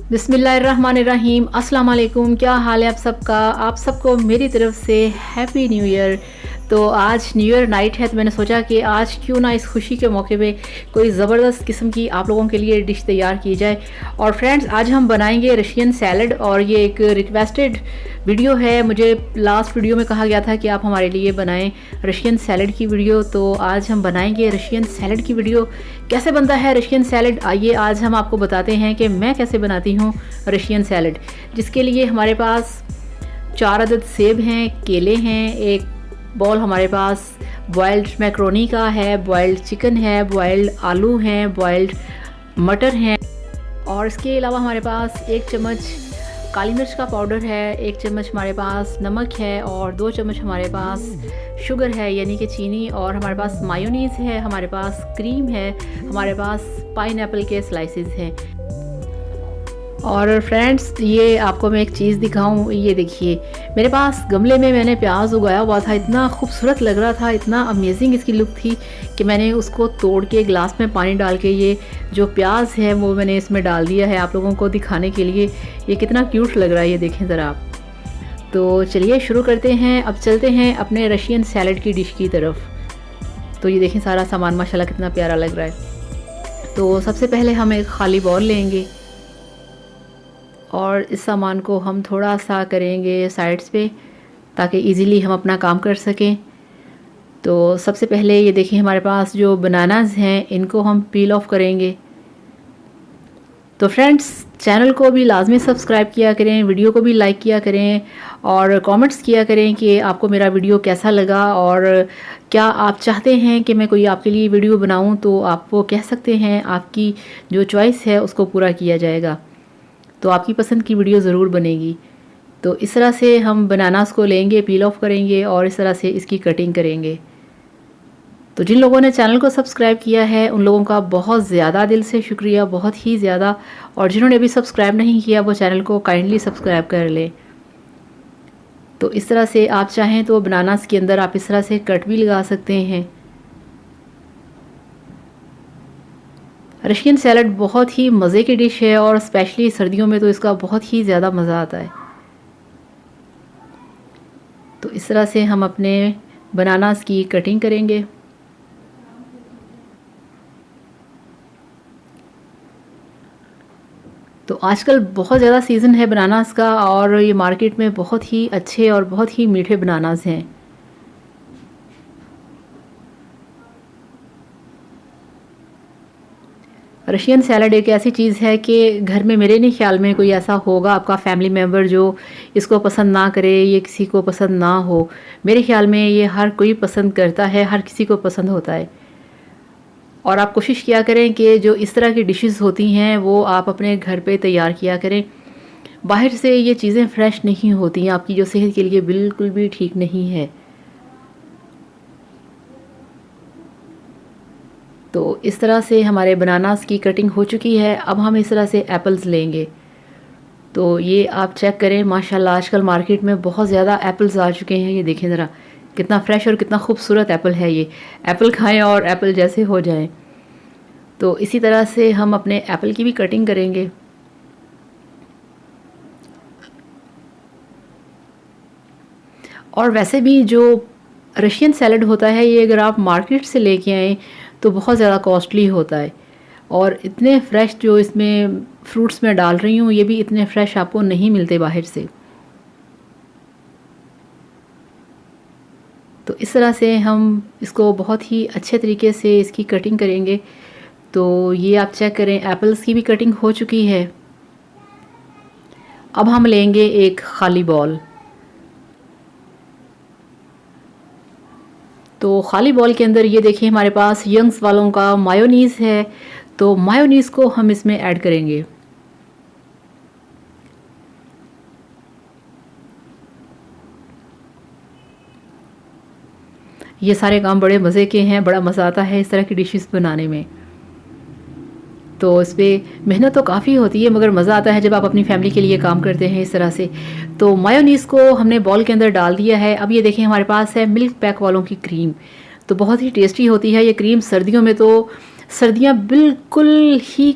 बिस्मिल्लाहिर्रहमानिर्रहीम। अस्सलाम वालेकुम। क्या हाल है आप सबका? आप सबको मेरी तरफ से हैप्पी न्यू ईयर। तो आज न्यू ईयर नाइट है, तो मैंने सोचा कि आज क्यों ना इस खुशी के मौके पे कोई ज़बरदस्त किस्म की आप लोगों के लिए डिश तैयार की जाए। और फ्रेंड्स, आज हम बनाएंगे रशियन सैलड, और ये एक रिक्वेस्टेड वीडियो है। मुझे लास्ट वीडियो में कहा गया था कि आप हमारे लिए बनाएं रशियन सैलड की वीडियो, तो आज हम बनाएंगे रशियन सैलड की वीडियो। कैसे बनता है रशियन सैलड, आइए आज हम आपको बताते हैं कि मैं कैसे बनाती हूँ रशियन सैलड। जिसके लिए हमारे पास 4 अदद सेब हैं, केले हैं, एक बॉल हमारे पास बॉइल्ड मैक्रोनी का है, बॉइल्ड चिकन है, बॉइल्ड आलू हैं, बॉइल्ड मटर हैं, और इसके अलावा हमारे पास 1 चम्मच काली मिर्च का पाउडर है, 1 चम्मच हमारे पास नमक है, और 2 चम्मच हमारे पास शुगर है यानी कि चीनी, और हमारे पास मायोनीज़ है, हमारे पास क्रीम है, हमारे पास पाइनएप्पल के स्लाइसेस हैं। और फ्रेंड्स, ये आपको मैं एक चीज़ दिखाऊं, ये देखिए मेरे पास गमले में मैंने प्याज उगाया हुआ था। इतना खूबसूरत लग रहा था, इतना अमेजिंग इसकी लुक थी कि मैंने उसको तोड़ के गिलास में पानी डाल के ये जो प्याज है वो मैंने इसमें डाल दिया है आप लोगों को दिखाने के लिए। ये कितना क्यूट लग रहा है, ये देखें ज़रा आप। तो चलिए शुरू करते हैं। अब चलते हैं अपने रशियन सैलड की डिश की तरफ। तो ये देखें सारा सामान माशाल्लाह कितना प्यारा लग रहा है। तो सबसे पहले हम एक खाली बाउल लेंगे और इस सामान को हम थोड़ा सा करेंगे साइड्स पे ताकि इजीली हम अपना काम कर सकें। तो सबसे पहले ये देखिए हमारे पास जो बनानास हैं इनको हम पील ऑफ करेंगे। तो फ्रेंड्स, चैनल को भी लाजमी सब्सक्राइब किया करें, वीडियो को भी लाइक किया करें, और कमेंट्स किया करें कि आपको मेरा वीडियो कैसा लगा, और क्या आप चाहते हैं कि मैं कोई आपके लिए वीडियो बनाऊं तो आप वो कह सकते हैं। आपकी जो चॉइस है उसको पूरा किया जाएगा, तो आपकी पसंद की वीडियो ज़रूर बनेगी। तो इस तरह से हम बनानास को लेंगे, पील ऑफ करेंगे और इस तरह से इसकी कटिंग करेंगे। तो जिन लोगों ने चैनल को सब्सक्राइब किया है उन लोगों का बहुत ज़्यादा दिल से शुक्रिया, बहुत ही ज़्यादा। और जिन्होंने अभी सब्सक्राइब नहीं किया वो चैनल को काइंडली सब्सक्राइब कर लें। तो इस तरह से आप चाहें तो बनानास के अंदर आप इस तरह से कट भी लगा सकते हैं। रशियन सैलड बहुत ही मज़े की डिश है, और स्पेशली सर्दियों में तो इसका बहुत ही ज़्यादा मज़ा आता है। तो इस तरह से हम अपने बनानास की कटिंग करेंगे। तो आजकल बहुत ज़्यादा सीज़न है बनानास का, और ये मार्केट में बहुत ही अच्छे और बहुत ही मीठे बनानास हैं। रशियन सैलड एक ऐसी चीज़ है कि घर में मेरे नहीं ख्याल में कोई ऐसा होगा आपका फैमिली मेम्बर जो इसको पसंद ना करे, ये किसी को पसंद ना हो। मेरे ख्याल में ये हर कोई पसंद करता है, हर किसी को पसंद होता है। और आप कोशिश किया करें कि जो इस तरह की डिशेस होती हैं वो आप अपने घर पे तैयार किया करें। बाहर से ये चीज़ें फ़्रेश नहीं होती हैं, आपकी जो सेहत के लिए बिल्कुल भी ठीक नहीं है। तो इस तरह से हमारे बनानास की कटिंग हो चुकी है। अब हम इस तरह से एप्पल्स लेंगे। तो ये आप चेक करें, माशाल्लाह आजकल मार्केट में बहुत ज़्यादा एप्पल्स आ चुके हैं। ये देखें ज़रा कितना फ़्रेश और कितना खूबसूरत एप्पल है। ये एप्पल खाएं और एप्पल जैसे हो जाएं। तो इसी तरह से हम अपने एप्पल की भी कटिंग करेंगे। और वैसे भी जो रशियन सैलड होता है ये अगर आप मार्केट से लेके आएँ तो बहुत ज़्यादा कॉस्टली होता है, और इतने फ्रेश जो इसमें फ्रूट्स में डाल रही हूँ ये भी इतने फ्रेश आपको नहीं मिलते बाहर से। तो इस तरह से हम इसको बहुत ही अच्छे तरीके से इसकी कटिंग करेंगे। तो ये आप चेक करें, एप्पल्स की भी कटिंग हो चुकी है। अब हम लेंगे एक खाली बॉल। तो खाली बॉल के अंदर ये देखिए हमारे पास यंग्स वालों का मायोनीज़ है। तो मायोनीज़ को हम इसमें ऐड करेंगे। ये सारे काम बड़े मज़े के हैं, बड़ा मज़ा आता है इस तरह की डिशेस बनाने में। तो इस पर मेहनत तो काफ़ी होती है मगर मज़ा आता है जब आप अपनी फैमिली के लिए काम करते हैं इस तरह से। तो मायोनीज़ को हमने बॉल के अंदर डाल दिया है। अब ये देखें हमारे पास है मिल्क पैक वालों की क्रीम। तो बहुत ही टेस्टी होती है ये क्रीम। सर्दियों में तो सर्दियाँ बिल्कुल ही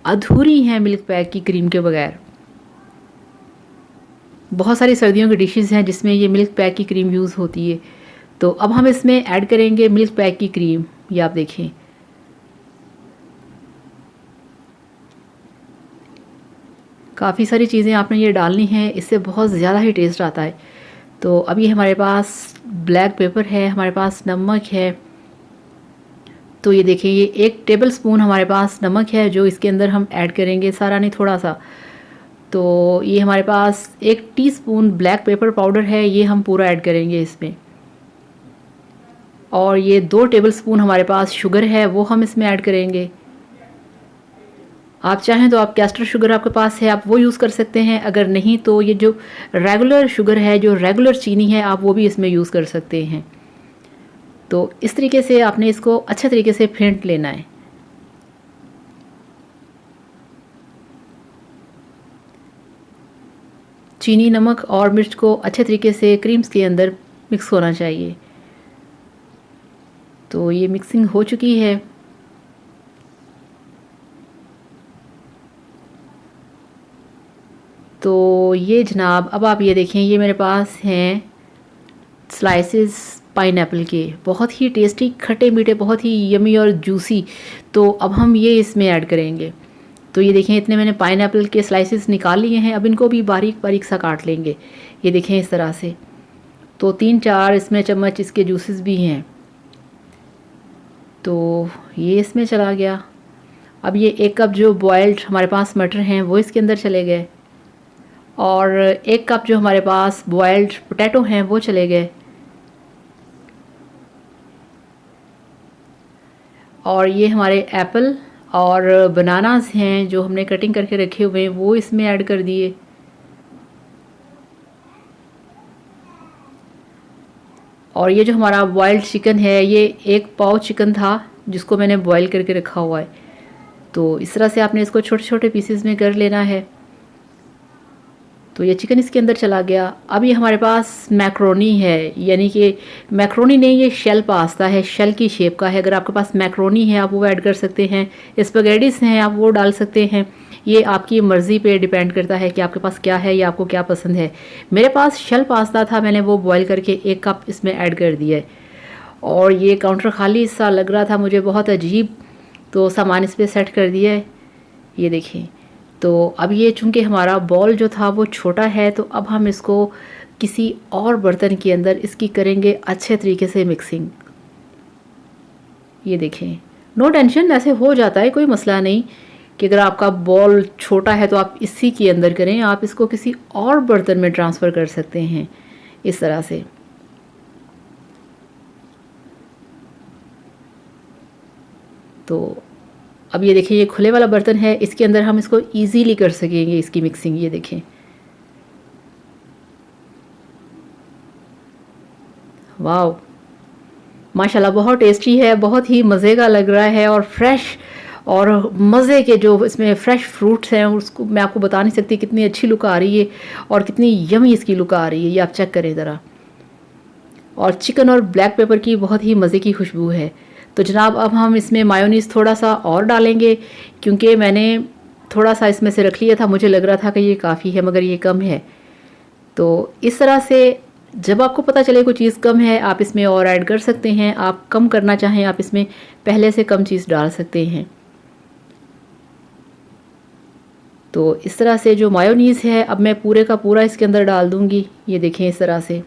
अधूरी हैं मिल्क पैक की क्रीम के बगैर। बहुत सारी सर्दियों की डिशेस हैं जिसमें ये मिल्क पैक की क्रीम यूज़ होती है। तो अब हम इसमें ऐड करेंगे मिल्क पैक की क्रीम। ये आप देखें, काफ़ी सारी चीज़ें आपने ये डालनी है, इससे बहुत ज़्यादा ही टेस्ट आता है। तो अभी हमारे पास ब्लैक पेपर है, हमारे पास नमक है। तो ये देखिए, ये 1 टेबल स्पून हमारे पास नमक है जो इसके अंदर हम ऐड करेंगे, सारा नहीं थोड़ा सा। तो ये हमारे पास 1 टीस्पून ब्लैक पेपर पाउडर है, ये हम पूरा ऐड करेंगे इसमें। और ये 2 टेबल स्पून हमारे पास शुगर है, वो हम इसमें ऐड करेंगे। आप चाहें तो आप कैस्टर शुगर आपके पास है, आप वो यूज़ कर सकते हैं। अगर नहीं तो ये जो रेगुलर शुगर है, जो रेगुलर चीनी है, आप वो भी इसमें यूज़ कर सकते हैं। तो इस तरीके से आपने इसको अच्छे तरीके से फेंट लेना है। चीनी, नमक और मिर्च को अच्छे तरीके से क्रीम्स के अंदर मिक्स होना चाहिए। तो ये मिक्सिंग हो चुकी है। तो ये जनाब, अब आप ये देखें, ये मेरे पास हैं स्लाइसेस पाइनएप्पल के, बहुत ही टेस्टी, खट्टे मीठे, बहुत ही यमी और जूसी। तो अब हम ये इसमें ऐड करेंगे। तो ये देखें, इतने मैंने पाइनएप्पल के स्लाइसेस निकाल लिए हैं। अब इनको भी बारीक बारीक सा काट लेंगे। ये देखें इस तरह से। तो 3-4 इसमें चम्मच इसके जूसेस भी हैं। तो ये इसमें चला गया। अब ये 1 कप जो बॉयल्ड हमारे पास मटर हैं वो इसके अंदर चले गए। और 1 कप जो हमारे पास बॉयल्ड पोटैटो हैं वो चले गए। और ये हमारे एप्पल और बनानास हैं जो हमने कटिंग करके रखे हुए हैं, वो इसमें ऐड कर दिए। और ये जो हमारा बॉयल्ड चिकन है, ये 1 पाव चिकन था जिसको मैंने बॉयल करके रखा हुआ है। तो इस तरह से आपने इसको छोटे छोटे पीसेस में कर लेना है। तो ये चिकन इसके अंदर चला गया। अब ये हमारे पास मैक्रोनी है, यानी कि मैक्रोनी नहीं, ये शेल पास्ता है, शेल की शेप का है। अगर आपके पास मैक्रोनी है आप वो ऐड कर सकते हैं, स्पैगेटीज हैं आप वो डाल सकते हैं। ये आपकी मर्ज़ी पे डिपेंड करता है कि आपके पास क्या है या आपको क्या पसंद है। मेरे पास शेल पास्ता था, मैंने वो बॉयल करके 1 कप इसमें ऐड कर दिया है। और ये काउंटर खाली सा लग रहा था मुझे, बहुत अजीब, तो सामान इस पर सेट कर दिया है। ये देखें। तो अब ये चूँकि हमारा बॉल जो था वो छोटा है, तो अब हम इसको किसी और बर्तन के अंदर इसकी करेंगे अच्छे तरीके से मिक्सिंग। ये देखें, नो टेंशन, ऐसे हो जाता है, कोई मसला नहीं कि अगर आपका बॉल छोटा है तो आप इसी के अंदर करें, आप इसको किसी और बर्तन में ट्रांसफ़र कर सकते हैं इस तरह से। तो अब ये देखिए, ये खुले वाला बर्तन है, इसके अंदर हम इसको इजीली कर सकेंगे इसकी मिक्सिंग। ये देखें, वाह, माशाल्लाह, बहुत टेस्टी है, बहुत ही मज़े का लग रहा है और फ्रेश, और मज़े के जो इसमें फ़्रेश फ्रूट्स हैं उसको मैं आपको बता नहीं सकती कितनी अच्छी लुक आ रही है और कितनी यमी इसकी लुक आ रही है। ये आप चेक करें ज़रा। और चिकन और ब्लैक पेपर की बहुत ही मज़े की खुशबू है। तो जनाब, अब हम इसमें मायोनीज़ थोड़ा सा और डालेंगे, क्योंकि मैंने थोड़ा सा इसमें से रख लिया था, मुझे लग रहा था कि ये काफ़ी है मगर ये कम है। तो इस तरह से जब आपको पता चले कोई चीज़ कम है, आप इसमें और ऐड कर सकते हैं। आप कम करना चाहें, आप इसमें पहले से कम चीज़ डाल सकते हैं। तो इस तरह से जो मायोनीज़ है, अब मैं पूरे का पूरा इसके अंदर डाल दूँगी। ये देखें इस तरह से।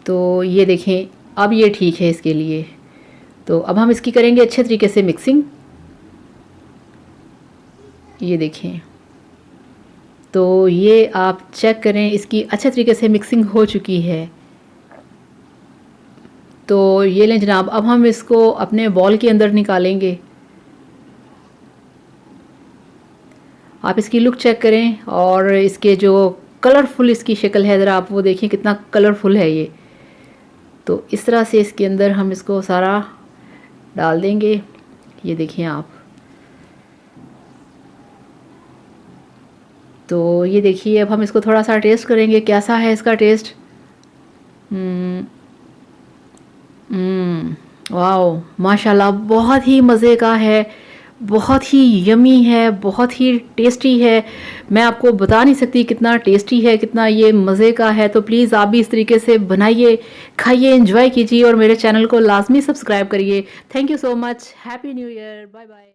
तो ये देखें, अब ये ठीक है इसके लिए। तो अब हम इसकी करेंगे अच्छे तरीके से मिक्सिंग। ये देखें, तो ये आप चेक करें, इसकी अच्छे तरीके से मिक्सिंग हो चुकी है। तो ये लें जनाब, अब हम इसको अपने बॉल के अंदर निकालेंगे। आप इसकी लुक चेक करें और इसके जो कलरफुल इसकी शक्ल है, ज़रा आप वो देखें कितना कलरफुल है ये। तो इस तरह से इसके अंदर हम इसको सारा डाल देंगे। ये देखें आप। तो ये देखिए, अब हम इसको थोड़ा सा टेस्ट करेंगे, कैसा है इसका टेस्ट। वाओ! माशाल्लाह बहुत ही मज़े का है, बहुत ही यम्मी है, बहुत ही टेस्टी है। मैं आपको बता नहीं सकती कितना टेस्टी है, कितना ये मज़े का है। तो प्लीज़ आप भी इस तरीके से बनाइए, खाइए, एन्जॉय कीजिए और मेरे चैनल को लाज़मी सब्सक्राइब करिए। Thank you so much. Happy new year. Bye bye.